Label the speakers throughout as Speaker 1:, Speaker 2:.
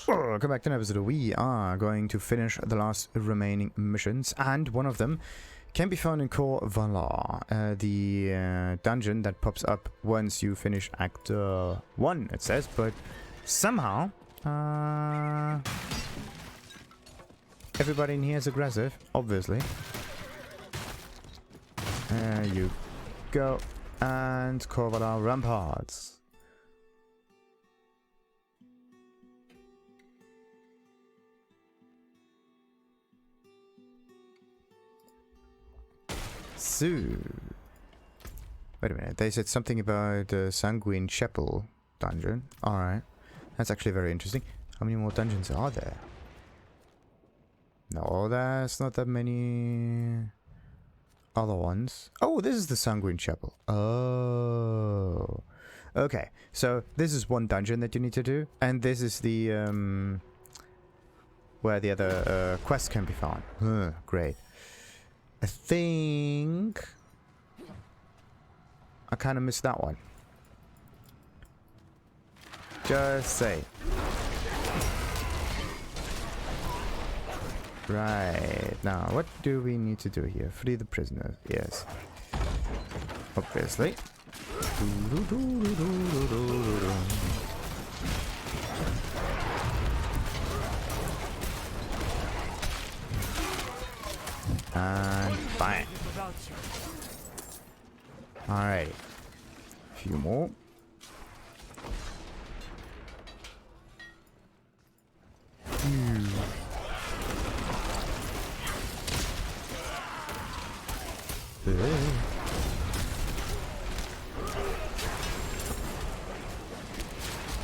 Speaker 1: Welcome back to an episode. We are going to finish the last remaining missions, and one of them can be found in Core Valar, the dungeon that pops up once you finish Act 1, it says, but somehow everybody in here is aggressive, obviously. There you go, and Core Valar Ramparts. So, wait a minute, they said something about the Sanguine Chapel dungeon. Alright, that's actually very interesting. How many more dungeons are there? No, there's not that many other ones. Oh, this is the Sanguine Chapel. Oh, okay. So this is one dungeon that you need to do, and this is the where the other quests can be found. Great. I think I kind of missed that one. Just say. Right. Now, what do we need to do here? Free the prisoners. Yes. Obviously. And bang. Alright. A few more.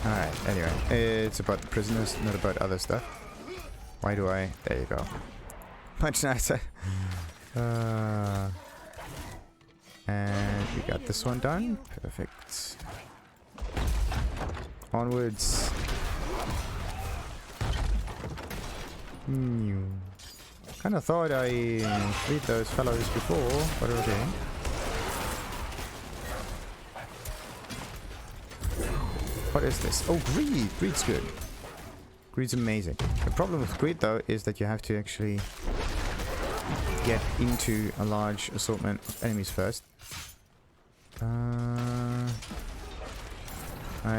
Speaker 1: Alright, anyway. It's about the prisoners, not about other stuff. Why do I? There you go. Much nicer. And we got this one done. Perfect. Onwards. Kind of thought I freed those fellows before, but okay. What is this? Oh, greed! Greed's good. Greed's amazing. The problem with greed, though, is that you have to actually get into a large assortment of enemies first. I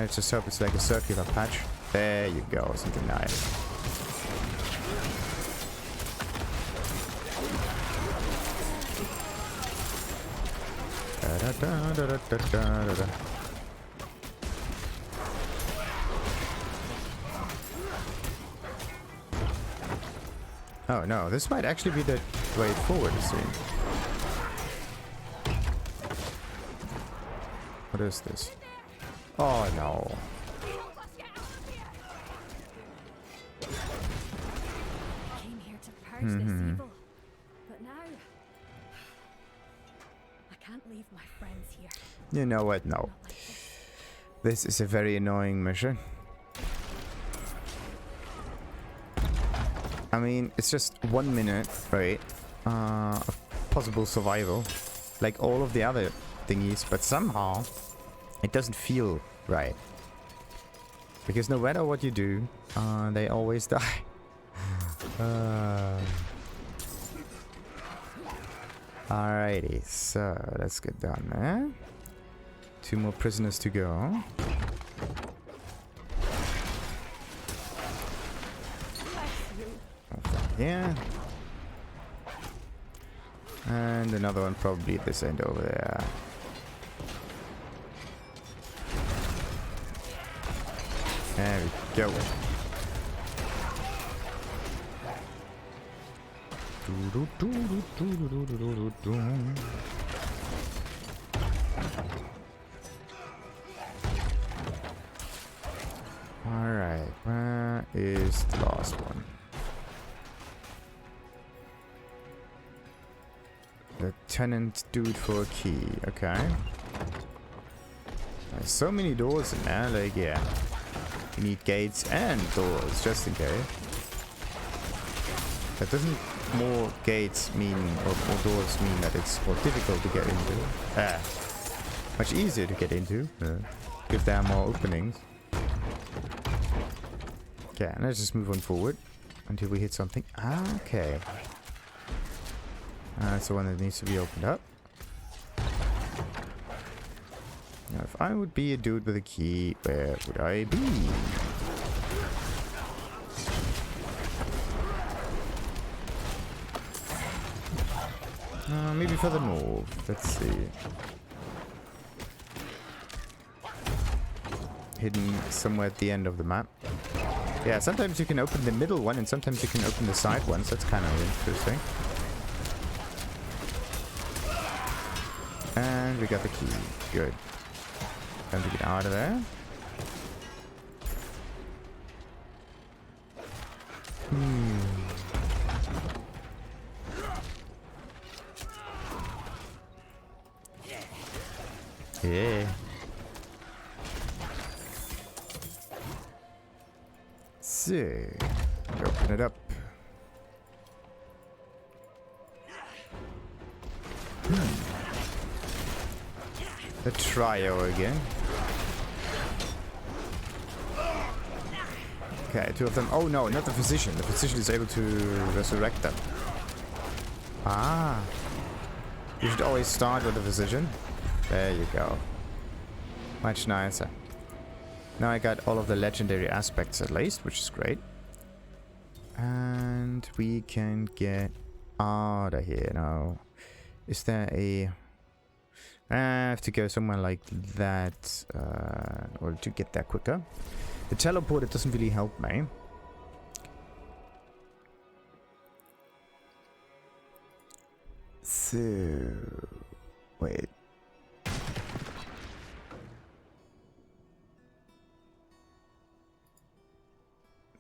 Speaker 1: just hope it's like a circular patch. There you go, something nice. Oh no, this might actually be the way forward, it seems. What is this? Oh no.
Speaker 2: Came here to purge this evil, but now I can't leave my friends here.
Speaker 1: You know what? No. This is a very annoying mission. I mean, it's just 1 minute, right, of possible survival, like all of the other thingies, but somehow it doesn't feel right. Because no matter what you do, they always die. Alrighty, so let's get done there. 2 more prisoners to go. Yeah. And another one probably at this end over there. There we go. Alright, where is the last one? Lieutenant dude for a key, okay. There's so many doors in there, like, yeah. You need gates and doors, just in case. That doesn't more gates mean, or more doors mean that it's more difficult to get into. Much easier to get into, if there are more openings. Okay, let's just move on forward until we hit something. Okay. That's the one that needs to be opened up. Now, if I would be a dude with a key, where would I be? Maybe further north. Let's see. Hidden somewhere at the end of the map. Yeah, sometimes you can open the middle one and sometimes you can open the side ones. That's kind of interesting. And we got the key. Good. Time to get out of there. Yeah. So, open it up. The trio again. Okay, two of them. Oh no, not the physician. The physician is able to resurrect them. Ah. You should always start with the physician. There you go. Much nicer. Now I got all of the legendary aspects at least, which is great. And we can get out of here now. Is there a... I have to go somewhere like that in order to get there quicker. The teleport, it doesn't really help me. So... Wait.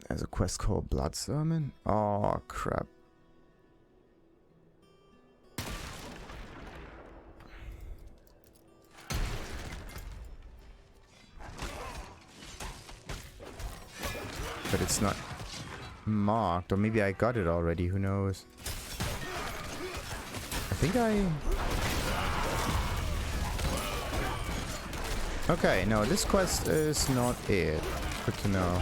Speaker 1: There's a quest called Blood Sermon. Oh, crap. But it's not marked. Or maybe I got it already. Who knows? I think I... Okay, no, this quest is not it. Good to know.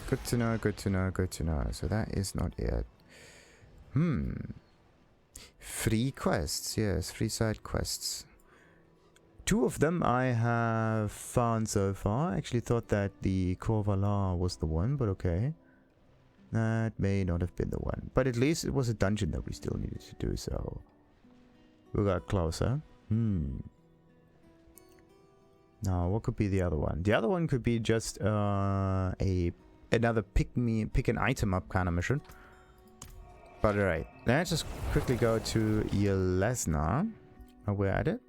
Speaker 1: Good to know, good to know, good to know. So that is not it. Free quests, yes, free side quests. 2 of them I have found so far. I actually thought that the core Valar was the one, but okay. That may not have been the one. But at least it was a dungeon that we still needed to do, so... We got closer. Now, what could be the other one? The other one could be just another pick an item up kind of mission. But alright, let's just quickly go to Yelesna. We're at it.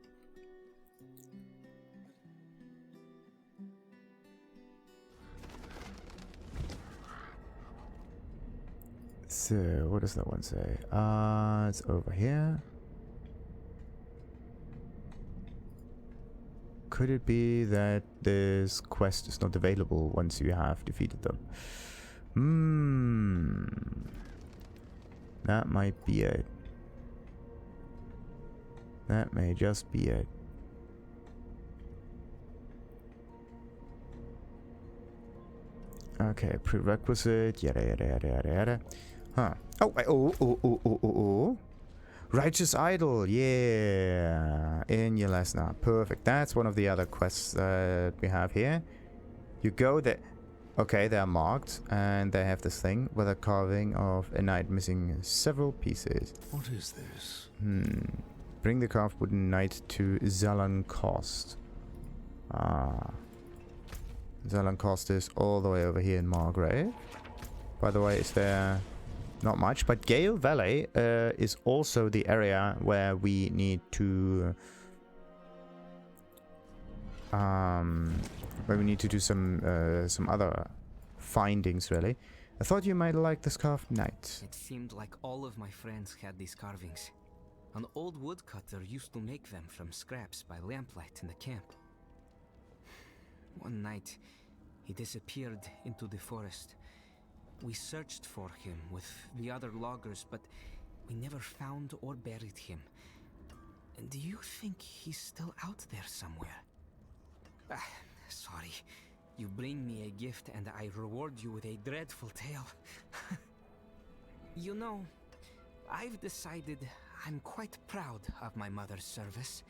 Speaker 1: So, what does that one say? It's over here. Could it be that this quest is not available once you have defeated them? That might be it. That may just be it. Okay, prerequisite, yada yada yada yada yada. Huh. Oh. Righteous Idol, yeah. In Yelesna, perfect. That's one of the other quests that we have here. You go there. Okay, they are marked, and they have this thing with a carving of a knight missing several pieces.
Speaker 3: What is this?
Speaker 1: Bring the carved wooden knight to Zalan Coste. Zalan Coste is all the way over here in Margrave. By the way, is there... Not much, but Gale Valley is also the area where we need to do some other findings. Really, I thought you might like the Carved Knight.
Speaker 4: It seemed like all of my friends had these carvings. An old woodcutter used to make them from scraps by lamplight in the camp. One night, he disappeared into the forest. We searched for him with the other loggers, but we never found or buried him. Do you think he's still out there somewhere? Sorry. You bring me a gift and I reward you with a dreadful tale. You know, I've decided I'm quite proud of my mother's service.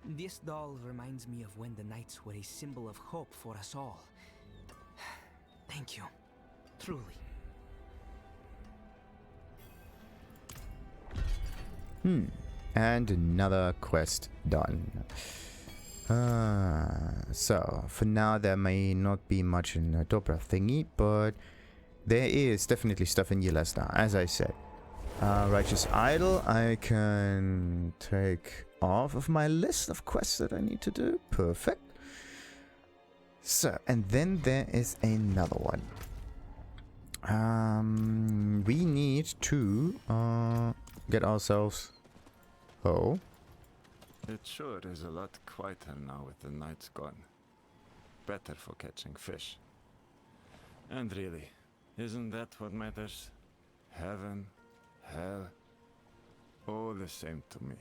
Speaker 4: This doll reminds me of when the knights were a symbol of hope for us all. Thank you. Truly.
Speaker 1: And another quest done. So, for now there may not be much in the Dobra thingy, but there is definitely stuff in Yelesna, as I said. Righteous Idol I can take off of my list of quests that I need to do. Perfect. So, and then there is another one. We need to get ourselves... Oh.
Speaker 3: It sure is a lot quieter now with the nights gone. Better for catching fish. And really, isn't that what matters? Heaven, hell, all the same to me.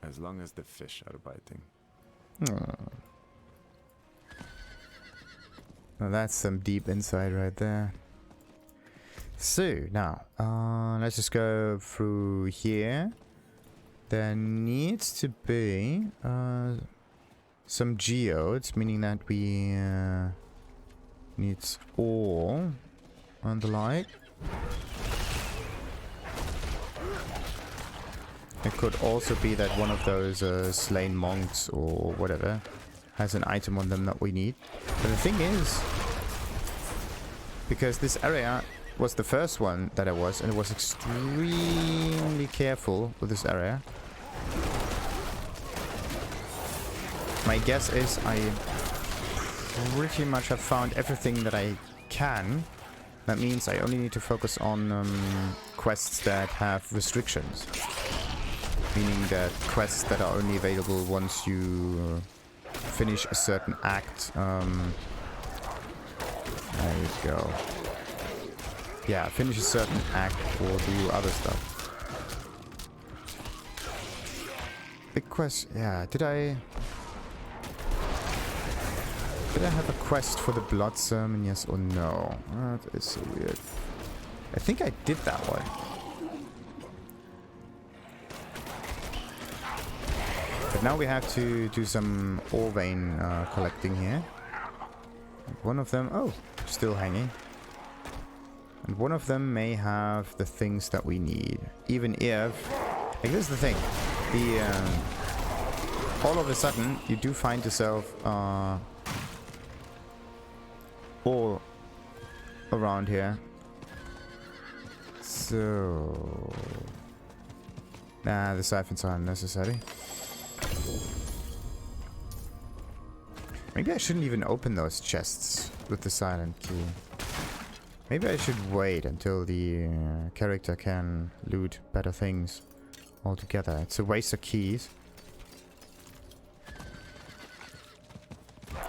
Speaker 3: As long as the fish are biting.
Speaker 1: Well, that's some deep insight right there. So, now, let's just go through here. There needs to be some geodes, meaning that we need ore and the like. It could also be that one of those slain monks or whatever has an item on them that we need. But the thing is, because this area was the first one that I was, and I was extremely careful with this area. My guess is I pretty much have found everything that I can. That means I only need to focus on quests that have restrictions. Meaning that quests that are only available once you finish a certain act. There you go. Yeah, finish a certain act or do other stuff. Big quest. Yeah, did I have a quest for the blood sermon? Yes or no? That is so weird. I think I did that one. But now we have to do some ore vein collecting here. One of them, oh, still hanging. And one of them may have the things that we need. Even if, like, this is the thing. All of a sudden, you do find yourself all around here. So, nah, the siphons are unnecessary. Maybe I shouldn't even open those chests with the silent key. Maybe I should wait until the character can loot better things altogether. It's a waste of keys.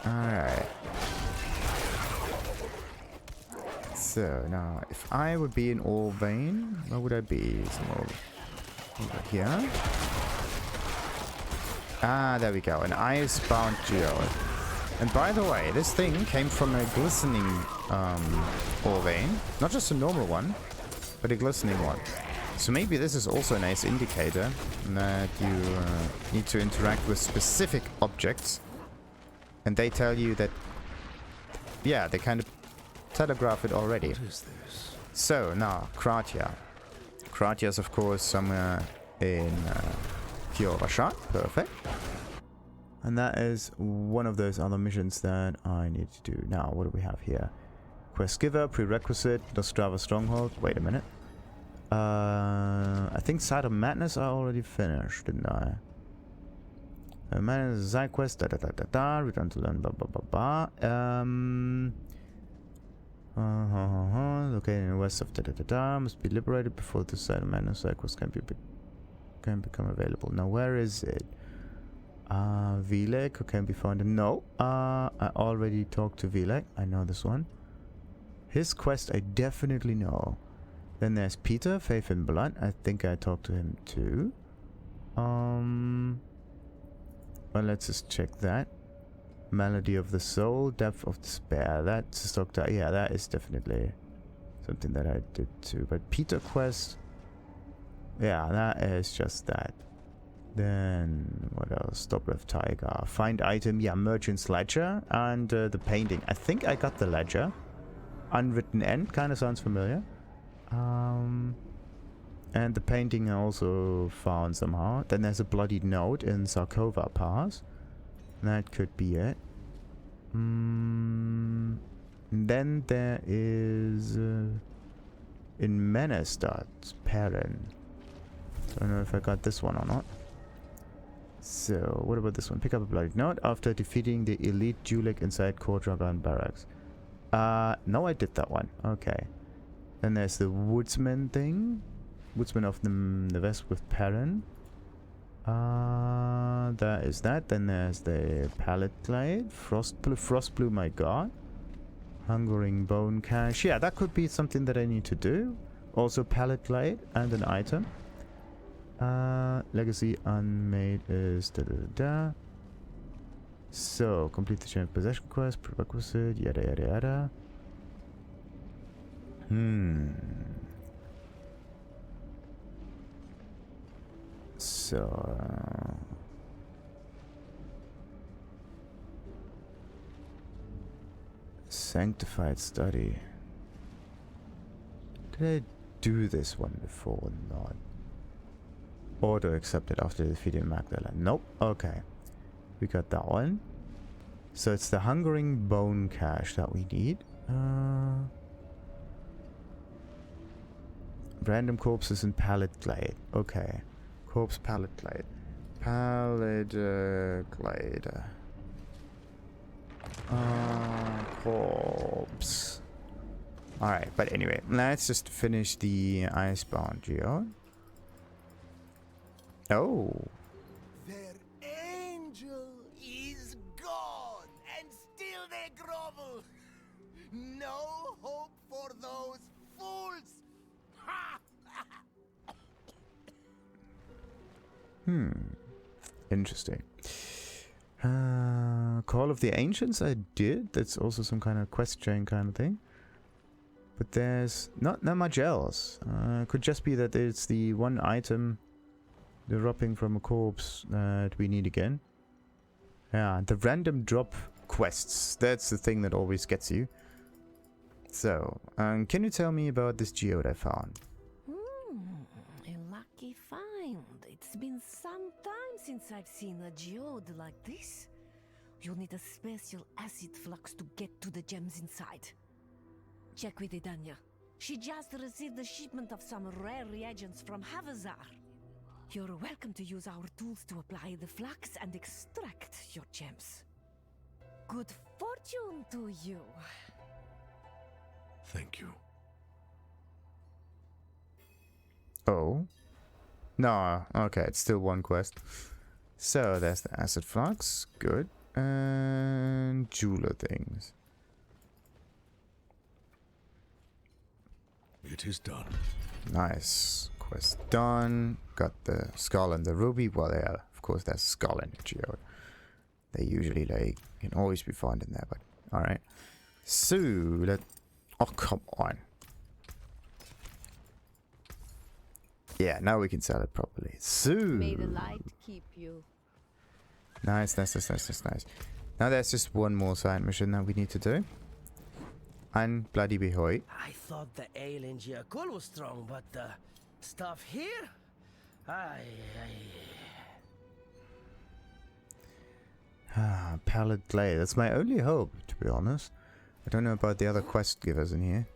Speaker 1: Alright. So, now, if I would be in ore vein, where would I be? Somewhere over here. Ah, there we go. An Icebound Geode. And by the way, this thing came from a glistening ore vein. Not just a normal one, but a glistening one. So maybe this is also a nice indicator that you need to interact with specific objects. And they tell you that, yeah, they kind of telegraph it already.
Speaker 3: What is this?
Speaker 1: So, now, Kratia. Kratia is, of course, somewhere in Kiorasha. Perfect. And that is one of those other missions that I need to do. Now, what do we have here? Quest giver, prerequisite, Nostrava stronghold. Wait a minute. I think Side of Madness I already finished, didn't I? Madness, side quest, return to learn, located in the west of must be liberated before the Side of Madness side quest can become available. Now, where is it? Vilek, who can be found in... No, I already talked to Vilek. I know this one. His quest I definitely know. Then there's Peter, Faith in Blood. I think I talked to him too. Well, let's just check that. Melody of the Soul, Depth of Despair. That's Doctor. Yeah, that is definitely something that I did too. But Peter Quest, yeah, that is just that. Then what else? Stop with Tiger. Find item. Yeah, Merchant's Ledger and the painting. I think I got the ledger. Unwritten End kind of sounds familiar. And the painting I also found somehow. Then there's a bloody note in Sarkova Pass. That could be it. Then there is in Menestad, Perrin. Don't know if I got this one or not. So what about this one? Pick up a bloody note after defeating the elite Julek inside Court Dragon Barracks. No, I did that one. Okay. Then there's the Woodsman thing. Woodsman of the West with Perrin. That is that. Then there's the Pallet Glade. Frost Blue, my god. Hungering Bone Cache. Yeah, that could be something that I need to do. Also Pallet Glade and an item. Legacy Unmade is da. So, complete the Chain of Possession quest, prerequisite, yada yada yada. So, Sanctified Study. Did I do this one before or not? Order accepted after defeating Magdalene. Nope. Okay. We got that one. So it's the Hungering Bone Cache that we need. Random corpses in Pallet Glade. Okay. Corpse Pallet Glade. Pallet Glade. Corpse. Alright, but anyway, let's just finish the Icebound Geode. Oh.
Speaker 5: Their angel is gone, and still they grovel. No hope for those fools. Ha!
Speaker 1: Interesting. Call of the Ancients I did. That's also some kind of quest chain kind of thing. But there's not much else. Could just be that it's the one item, the dropping from a corpse, that we need again. Yeah, the random drop quests. That's the thing that always gets you. So, can you tell me about this geode I found?
Speaker 2: A lucky find. It's been some time since I've seen a geode like this. You'll need a special acid flux to get to the gems inside. Check with Idanya. She just received a shipment of some rare reagents from Havazar. You're welcome to use our tools to apply the flux and extract your gems. Good fortune to you.
Speaker 6: Thank you.
Speaker 1: Oh. No, okay, it's still one quest. So, there's the acid flux. Good. And jeweler things.
Speaker 6: It is done.
Speaker 1: Nice. Quest done. Got the skull and the ruby. Well, yeah, of course, there's a skull in the geode. They usually, like, can always be found in there, but alright. So, oh, come on. Yeah, now we can sell it properly. So.
Speaker 7: May the light keep you.
Speaker 1: Nice. Now there's just one more side mission that we need to do. And bloody behoy.
Speaker 8: I thought the ale in Giacol was strong, but the stuff here?
Speaker 1: Pallet Glade. That's my only hope, to be honest. I don't know about the other quest givers in here.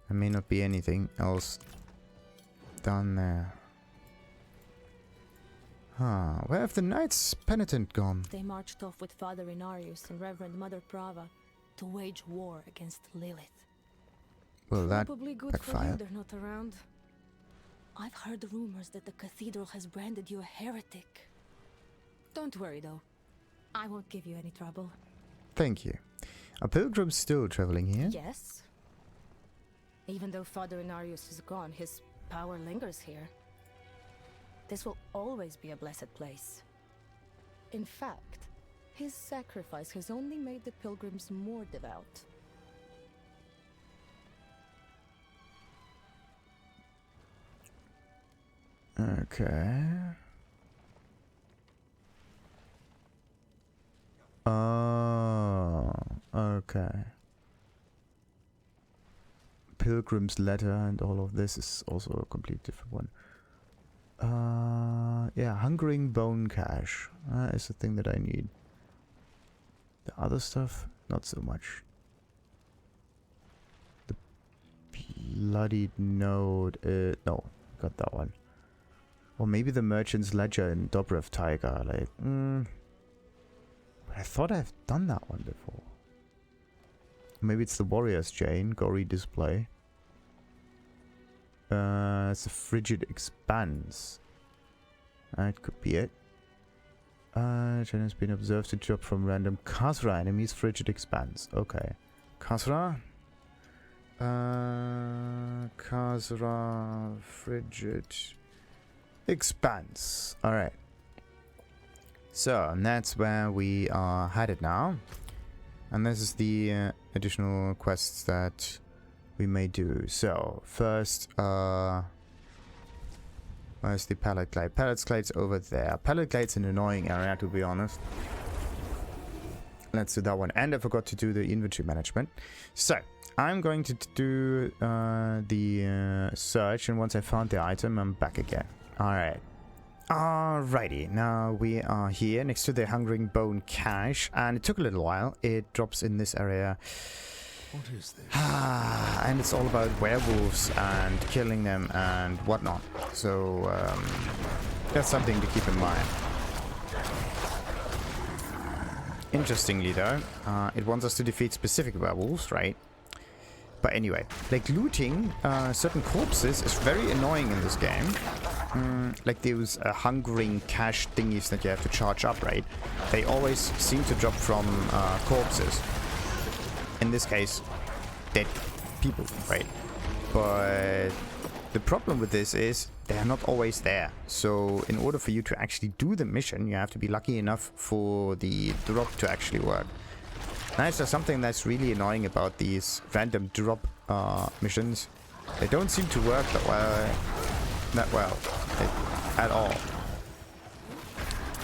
Speaker 1: There may not be anything else down there. Where have the Knights Penitent gone?
Speaker 7: They marched off with Father Inarius and Reverend Mother Prava to wage war against Lilith.
Speaker 1: Well, that
Speaker 7: Probably good for you
Speaker 1: backfired.
Speaker 7: they're not around. I've heard rumors that the cathedral has branded you a heretic. Don't worry though. I won't give you any trouble.
Speaker 1: Thank you. Are pilgrims still traveling here?
Speaker 7: Yes. Even though Father Inarius is gone, his power lingers here. This will always be a blessed place. In fact, His sacrifice has only made the pilgrims more devout.
Speaker 1: Okay. Oh, okay. Pilgrim's Letter and all of this is also a complete different one. Yeah, Hungering Bone Cache is the thing that I need. The other stuff, not so much. The Bloodied Node, no, got that one. Or maybe the Merchant's Ledger in Dobrev Taiga, like, I thought I've done that one before. Maybe it's the Warrior's Chain, Gory Display. It's a Frigid Expanse. It could be it. Chain has been observed to drop from random Khazra enemies, Frigid Expanse. Okay. Khazra. Khazra, Frigid Expanse. Alright. So, and that's where we are headed now. And this is the additional quests that we may do. So, first, where's the Pallet Glide? Pallet Glide's over there. Pallet Glide's an annoying area, to be honest. Let's do that one. And I forgot to do the inventory management. So, I'm going to do the search, and once I found the item, I'm back again. Alright. Alrighty, now we are here next to the Hungering Bone Cache, and it took a little while. It drops in this area.
Speaker 5: What is this?
Speaker 1: And it's all about werewolves and killing them and whatnot. So, that's something to keep in mind. Interestingly though, it wants us to defeat specific werewolves, right? But anyway, like looting certain corpses is very annoying in this game. Like those hungering cache thingies that you have to charge up, right? They always seem to drop from corpses. In this case, dead people, right? But the problem with this is they're not always there. So in order for you to actually do the mission, you have to be lucky enough for the drop to actually work. Now, is there something that's really annoying about these random drop missions? They don't seem to work that well at all.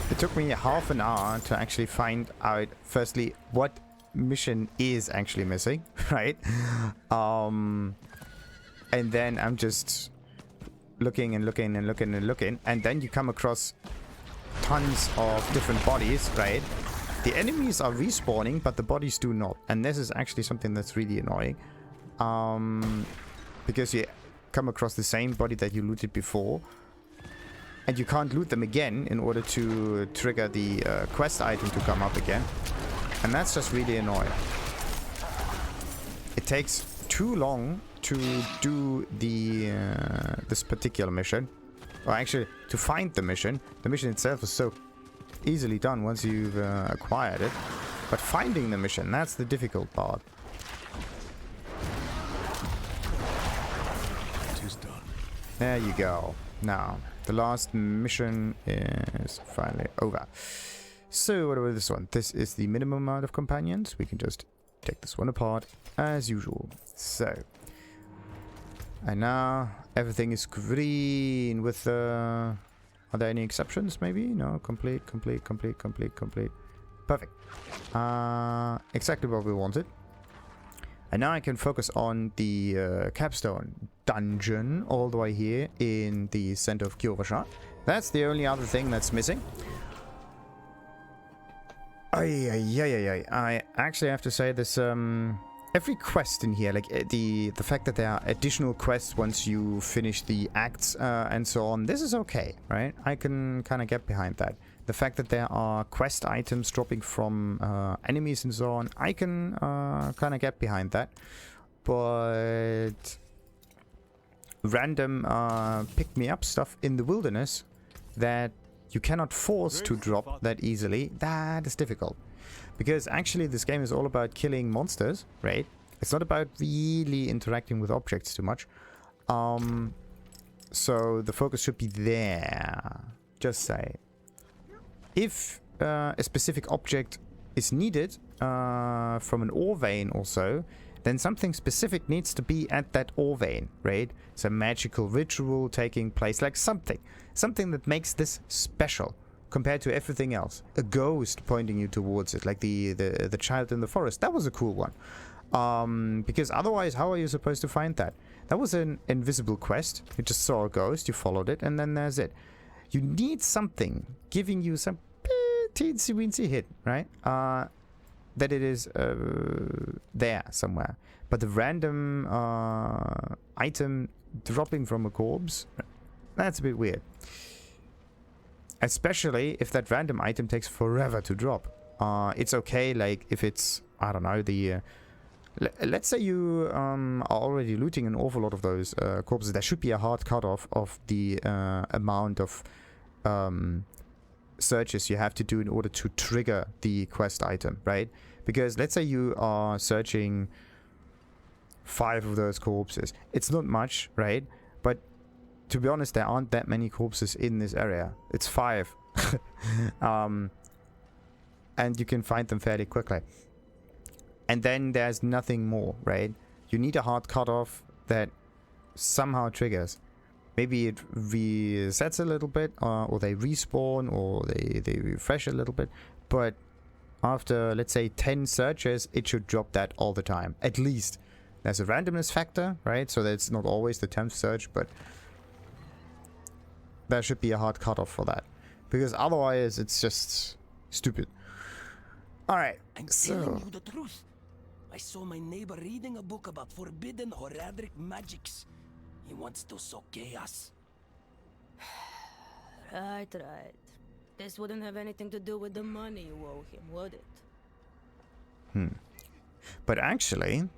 Speaker 1: It took me half an hour to actually find out, firstly, what mission is actually missing, right? And then I'm just looking and looking and looking and looking, and then you come across tons of different bodies, right? The enemies are respawning, but the bodies do not. And this is actually something that's really annoying. Because you come across the same body that you looted before. And you can't loot them again in order to trigger the quest item to come up again. And that's just really annoying. It takes too long to do the this particular mission. Or actually, to find the mission. The mission itself is so easily done once you've acquired it, but finding the mission, that's the difficult part.
Speaker 5: It is done.
Speaker 1: There you go. Now the last mission is finally over. So what about this one? This is the minimum amount of companions. We can just take this one apart as usual. So, and now everything is green with the are there any exceptions, maybe? No, complete. Perfect. Exactly what we wanted. And now I can focus on the capstone dungeon all the way here in the center of Kyovasha. That's the only other thing that's missing. I actually have to say this, every quest in here, like the fact that there are additional quests once you finish the acts and so on, this is okay, right? I can kind of get behind that. The fact that there are quest items dropping from enemies and so on, I can kind of get behind that. But random pick-me-up stuff in the wilderness that you cannot force to drop that easily, that is difficult. Because actually this game is all about killing monsters, right? It's not about really interacting with objects too much. So the focus should be there. Just say. If a specific object is needed from an ore vein also, then something specific needs to be at that ore vein, right? Some magical ritual taking place, like something that makes this special compared to everything else. A ghost pointing you towards it, like the child in the forest. That was a cool one. Because otherwise, how are you supposed to find that? That was an invisible quest. You just saw a ghost, you followed it, and then there's it. You need something giving you some teensy weensy hit, right? That it is there somewhere. But the random item dropping from a corpse, that's a bit weird. Especially if that random item takes forever to drop. It's okay, like, if it's, I don't know, the... let's say you are already looting an awful lot of those corpses. There should be a hard cutoff of the amount of searches you have to do in order to trigger the quest item, right? Because let's say you are searching 5 of those corpses. It's not much, right? But to be honest, there aren't that many corpses in this area. It's 5. And you can find them fairly quickly. And then there's nothing more, right? You need a hard cutoff that somehow triggers. Maybe it resets a little bit, or they respawn, or they refresh a little bit. But after, let's say, 10 searches, it should drop that all the time. At least. There's a randomness factor, right? So that's not always the 10th search, but there should be a hard cutoff for that. Because otherwise, it's just stupid. Alright,
Speaker 8: I'm
Speaker 1: so...
Speaker 8: telling you the truth. I saw my neighbor reading a book about forbidden Horadic magics. He wants to sow chaos.
Speaker 7: Right. This wouldn't have anything to do with the money you owe him, would it?
Speaker 1: But actually,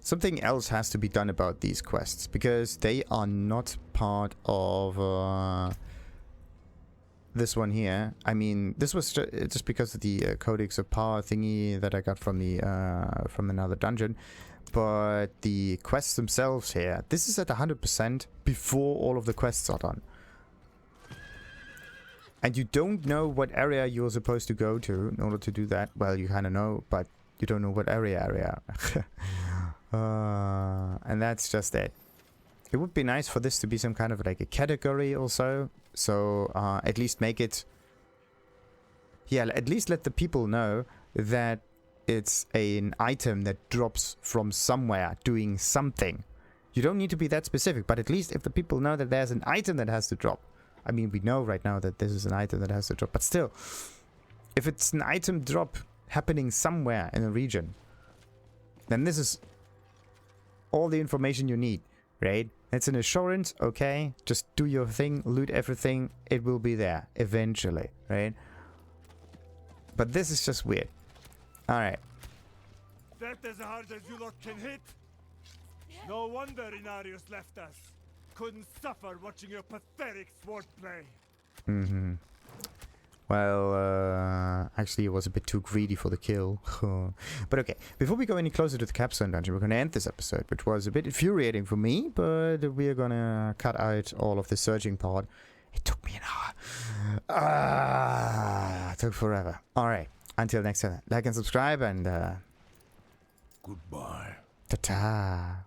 Speaker 1: something else has to be done about these quests, because they are not part of this one here. I mean, this was just because of the Codex of Power thingy that I got from the from another dungeon. But the quests themselves here, this is at 100% before all of the quests are done. And you don't know what area you're supposed to go to in order to do that. Well, you kind of know, but you don't know what area. And that's just it. It would be nice for this to be some kind of like a category also. So at least make it... Yeah, at least let the people know that it's an item that drops from somewhere doing something. You don't need to be that specific, but at least if the people know that there's an item that has to drop. I mean, we know right now that this is an item that has to drop, but still, if it's an item drop happening somewhere in a region, then this is all the information you need, right? It's an assurance, okay? Just do your thing, loot everything, it will be there eventually, right? But this is just weird. Alright.
Speaker 6: That as hard as you lot can hit. No wonder Inarius left us. Couldn't suffer watching your pathetic swordplay.
Speaker 1: Well, actually it was a bit too greedy for the kill. But okay, before we go any closer to the capstone dungeon, we're going to end this episode, which was a bit infuriating for me, but we're going to cut out all of the searching part. It took me an hour. It took forever. Alright, until next time, like and subscribe, and
Speaker 5: Goodbye.
Speaker 1: ta-ta.